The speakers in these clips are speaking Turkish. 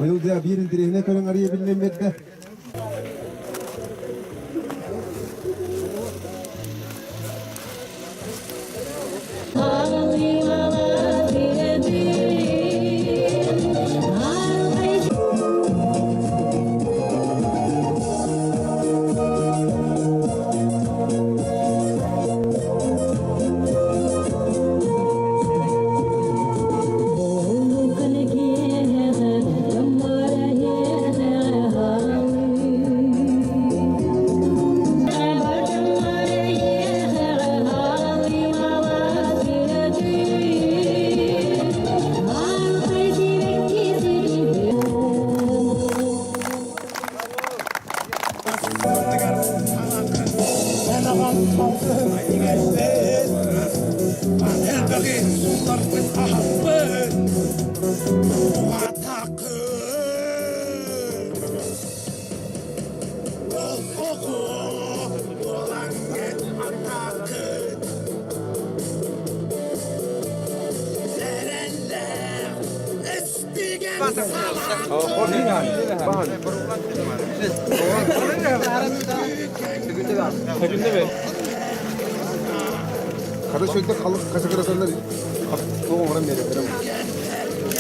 Oyul diye bir indireğine kadar arayabilmem bekle. Karışıkta kalıp kaçak arasınlar. Doğum oran veriyor.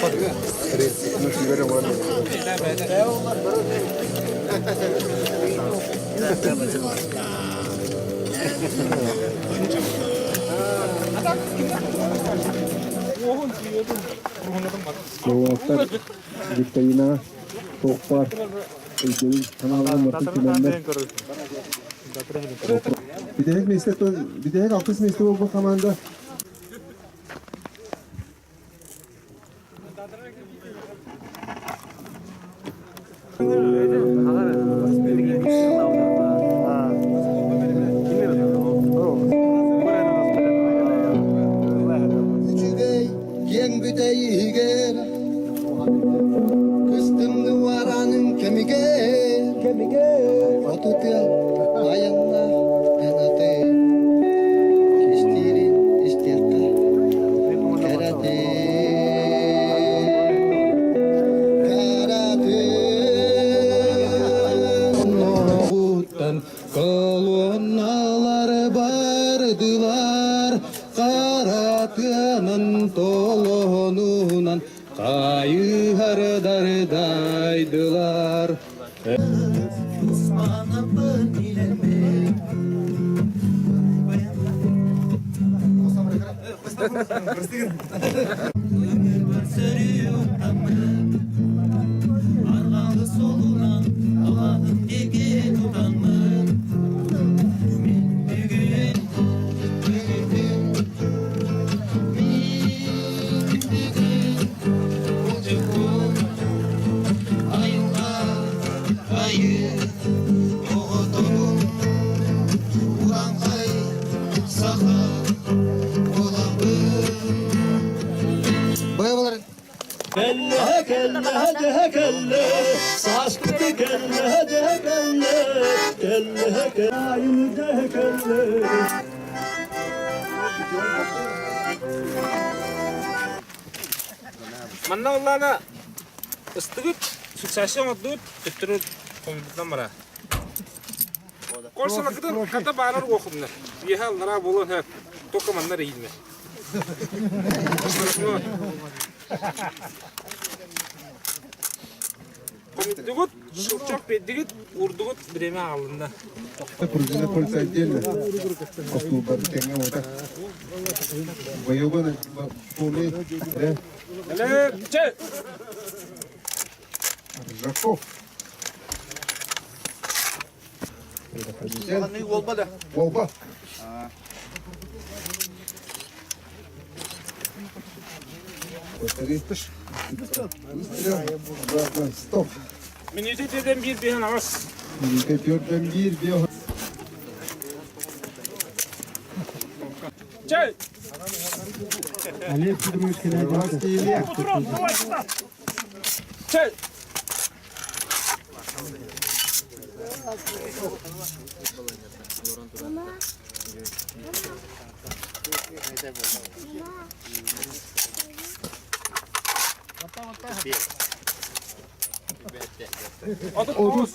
Hadi be. Nasıl veriyor oran veriyor. Soğuklar dikayına soğuklar ülkenin kanalına bakımlarında bir de meslek bir de altı meslek bu komanda kolonnalar bardılar karatının tolonundan kayıhardardaydılar. Arkalı solunan Allah'ın deki tutanlar kelle kelle kelle saçlı kelle kelle kelle kelle aynı kelle Manna Allah'ına ıstıgıt suksasyon oddut tüttürü komünitetden bara. Korsana kıdın kata bağırır okumlar. Yeha Allah'a bolun hep tokamanlar eğilme. Komünitetgut şılçak beddigit urdugut bireme alında. Projeler polisler değil mi? Oktober tenge orada. Bayoban poli de. Hele çe. Rakov. Ne olma da. Volba. Gösteriymiş. Stop. Minüteden bir bihan ağız. Minüteden bir. Çay. Ali Kudurmuş kenarda. Oturun, başla. Çay. Otuz.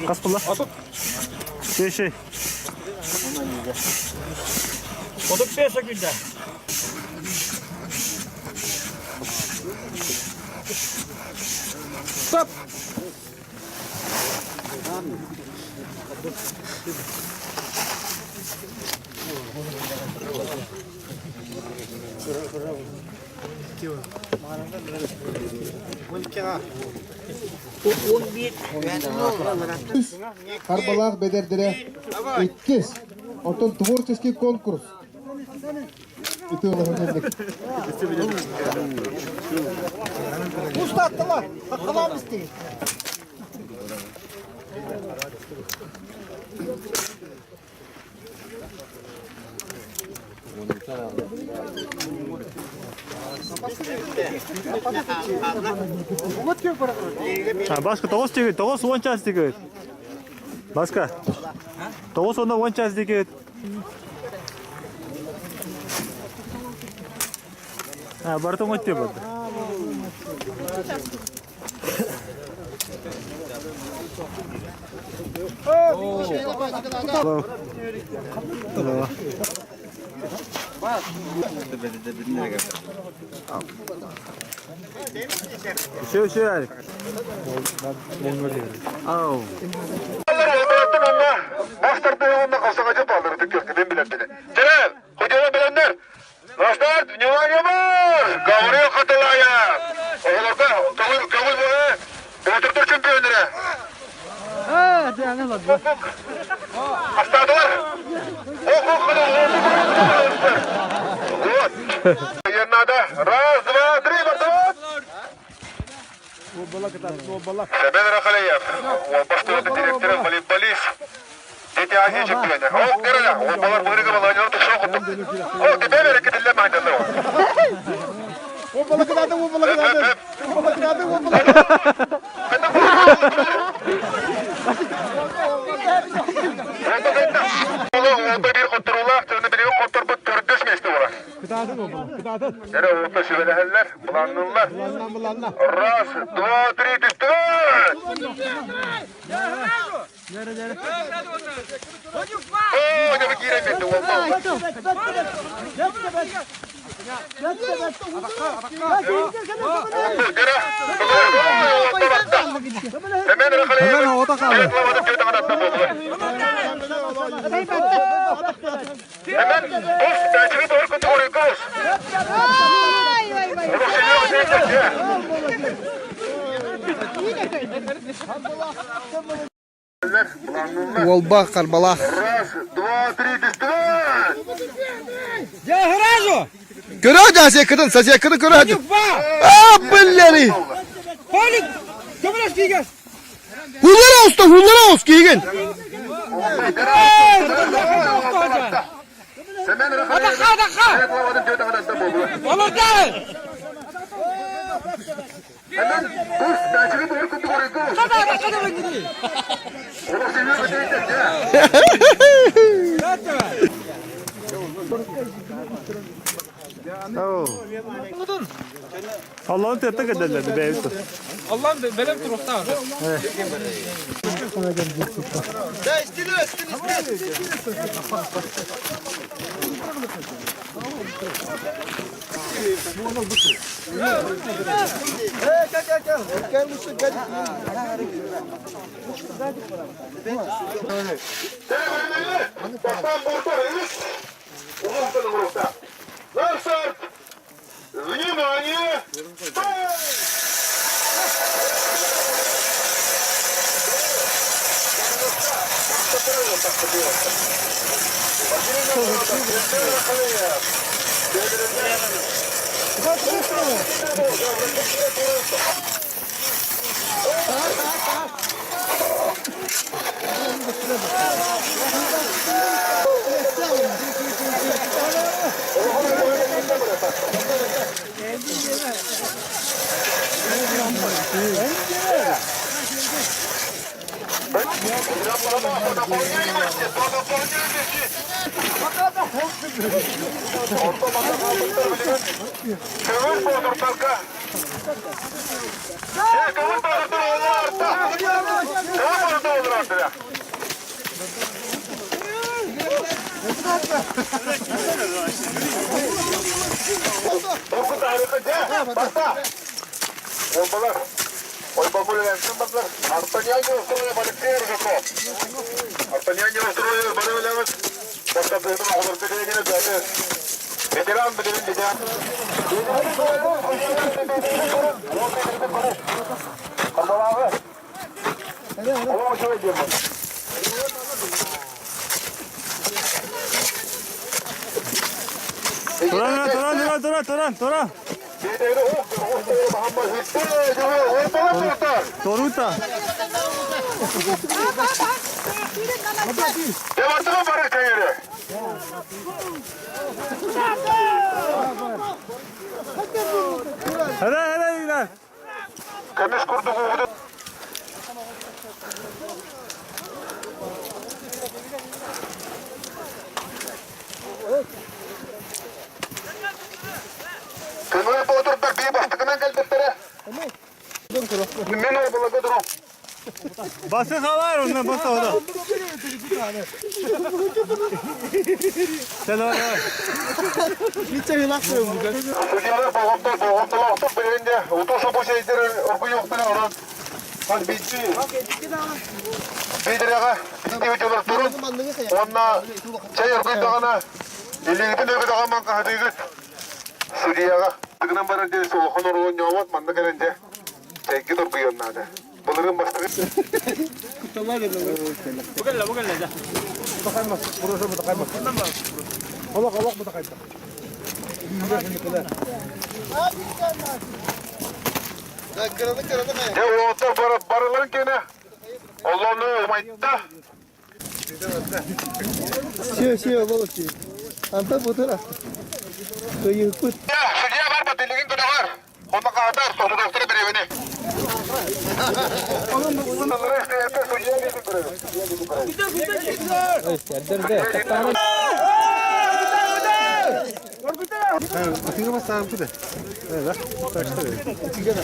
Kaç pula? Şey. Otup şey şekilde. Stop. Карбалах бедердере 2. Отон творческий конкурс. Это Ustadılar. Bakalım isteyin. Başka 9 ticket, 9 one chance ticket. Başka. 9 onda one chance ticket. Barton ötüyor burada. Hello. Şu yani. Oh. Başlarda yolunda kalsakacı bağları tükürdü ben bilenleri. Celal, hocana bilenler. Dostlar, внимание var. Gavriyo katılaya. Oğullarda kabul boyu. Oturtur çempiyonlara. Hastadılar. Ok kadar. Yanada. Раз, два, три, бортовод. Semen Rakaleyev. Başta direktörü volейболист. Дети Азии чемпионы. О, Кераля, о, балар бұрығы бала, айнаны тұқша құттым. О, тепе береке ділі мәйденді о. О, бала кыдады. Олда bir құттырула, төні білеуі құттыр бұт түрдіс месті ола. Кыдадын. Яра орта шүбелі бұланнылар. Раз, два, три, түсті. О, не выкиреметі Hemen Rakaleyev. Ayıklamadım kötü kanattan oldu. Hemen Kos, tercihini doğru kutu oraya Kos. Onu seviyor musun ya? Волба, Карбалах. Раз, два, три, düştü. Göre hadi sekırın, sekırın göre hadi. Billeri. Hullara usta, hullara usta giyin. Hemen Rakaleyev. Ayıklamadım kötü kanattan oldu. Hemen Kos, tercihini doğru kutu oraya Kos. Onu seviyor musun ya? Oh. Allah'ın tete giderlerdi be. Allah'ım benim turukta var. Внимание! Kömür boğdur talka. Kömür boğdur olur artta. Kömür boğdur olur artta ya. Dokuz ayrıca de, basta. Olmalar. Oy bakıyorum, baklar. Arttaniye usturuyor, balık diyor ki. Arttaniye usturuyor, balık ölemez. Basta benim ağlar dediğine göre zaten. Veteran bilinin veteran. Allah'a abi. Allah'a şöyle ediyorum ben. Toran. Toruta. Devartıma barır kayırı. Hele ilan. Kamış kurdu kuğudu. Kınıya boğdurdak bir bastıkından geldirtlere. Men orbulaga durum. Bası havar ondan bası oda. Selam. Sudiyalar boğumdalar oturup birinde. Otursa bu şeyleri orgu yok bile oran. Hadi bitti. Bidirega. Bitti uçular durun. Onna çay orgu dağına. İlliğitin ögü dağa manka hadi git. Sudiyaga. Tıkınan barınca soğukun orgu nyoğmat mandı gelince. Çayki durgu yonnadı. Bunların bastığı. Bugalla. Ya otur barıların kene. Allah'ını umaytta. Şey balık şey. Anta fotoğraf. Kıyı kut. Ya sudiya var mı? Diligin kene var. Onda kadar soru doktora bir evine. Bunları işte yapıyor sudiya gidip duruyor. Tinggal pasang tu dah. Dah. Tiga dah.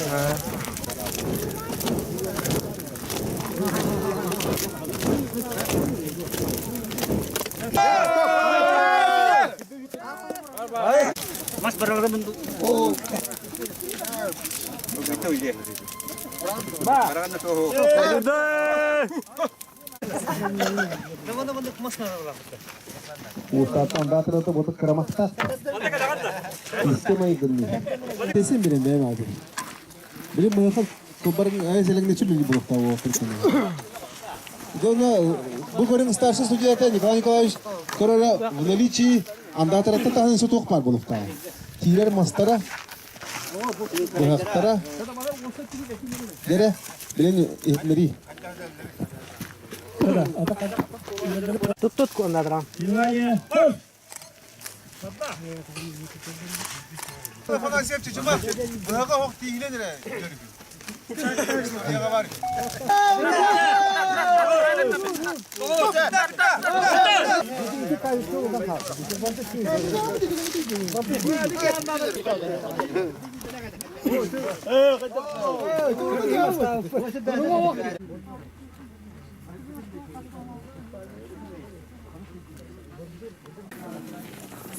Mas barang bentuk. Oh. Begitu je. Barang tu soho. Ustatan batırı da botuk kıramakta. İstemeyi gülmüyor. Desin birin benim abi. Birin bu yakın kubarın ayetlerin ne çürüyor bu nokta o Türkiye'de. Bu korun starşı sucuyata Nikolaevich korora Vnelici anda tarafta tahan su tok par bu nokta. Tirer mastara. Bu haftara. Dere birin ihmeri. Tut ku anda terang. Fakat siap cuma. Berapa waktu ini ni? Dia kabar.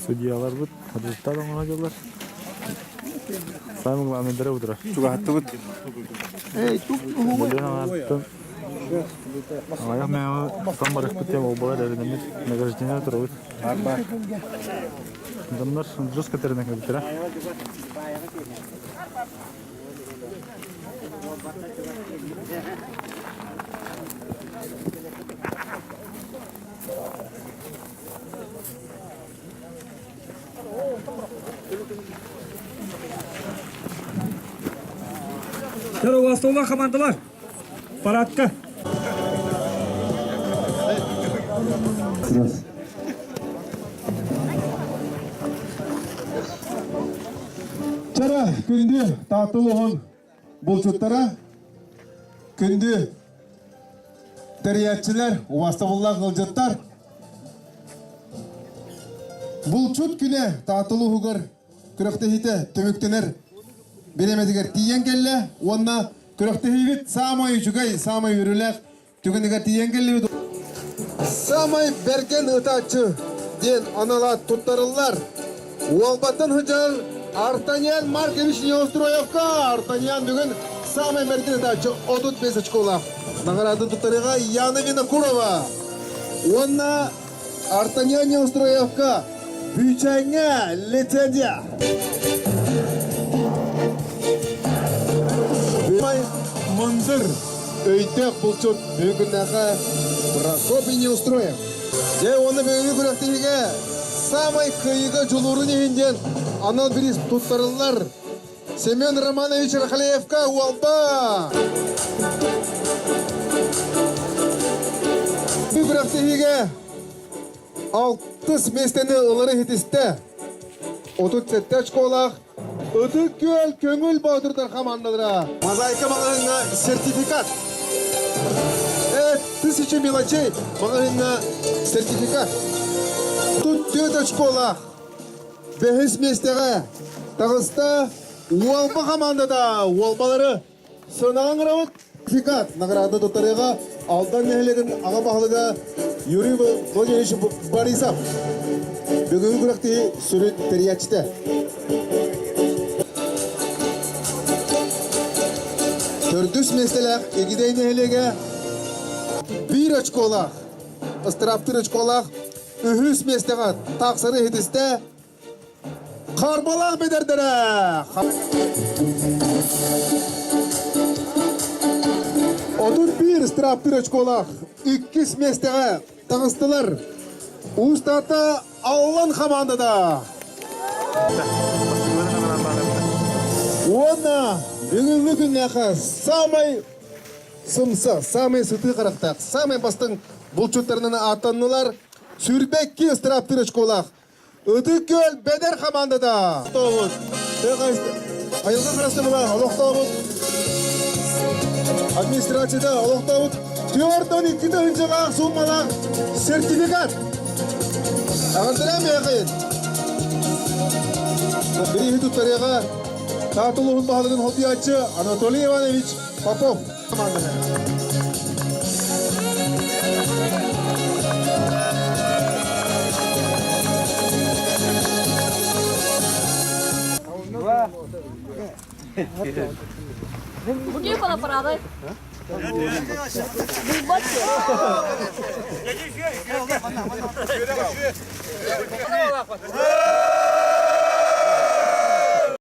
Судьялар бут, хадистар ona diyorlar. Sayın Ahmet'lere budur. Juga hatu but. Beliau nonton. Ayah memang sama respect ya bawa dari nemit nagarajinya terus. Apa? Benar, terus keterima kita. бастауға командалар. Парадқа. Чара күнді татылығын бұлчуттара, күнді дәриятчылар, уастығылар ғылжыттар. Бұлчут күні татылығығыр күріқтігіті төміктенер беремедігер тиен келі, онына күріқтігіт самай жүгай, самай үрілік түгінігер тиен келі. Самай берген ұтачы ден анала тұттарылар. Уалбаттан хүжар Артанян Маркович Неустроевка. Артанян бүгін самай берген ұтачы 35 очколақ. Наградын тұттарыға Яна Винокурова. Онына Артанян Неустроевка бүйчәңе лицензия. Мандыр өйтек бұлчут бүгіннәға Прокопий Неустроев. Де оны бүгінгі күректігіге самай қиығы жұлырын еңден анал біріз тұттарылар. Семен Романович Рахалеевка уалба. Бұл күректігіге 60 местені ұлары хетісті. 37 очколақ. Өтік көл көңіл баудырдар командалара. Мозаика маңағына сертификат. 1000 мелочей маңағына сертификат. Тут 4 очколақ. 5 местеға. Тағыста уалба командада. Уалбалары сынаған рауыт сертификат. Награды тұттарыға алдан нәхелеген аға бағылыға Юрий Владимирович Борисов. Бүгінгі күректі сүрет периятчыты. Төрдүс меселек егидейні әлеге 1 очколақ, ыстыраптыр очколақ, үхіс меселеға тақсыры хетісті қарбалақ бедердірі. Отыр 1 ыстыраптыр очколақ, 2 меселеға тағыстылар. Устата Аллан командада. Онна бүгінгі күннәқі самай сымсы, самай сұты қарақтақ, самай бастың бұлчуттарынан атанылар сүрбекке ыстыраптыр очколақ. Өті көл бедер командада. Айылға қарастымыға алоқтауыд. Администрацияда алоқтауыд. 4-12 үнжіға суммалақ сертификат. Ағантырам яқын. Бірі тұттарыға Татулығын бағылығын хоббиятчы Анатолий Иванович Попов. Где фотоаппараты? Вы бачите?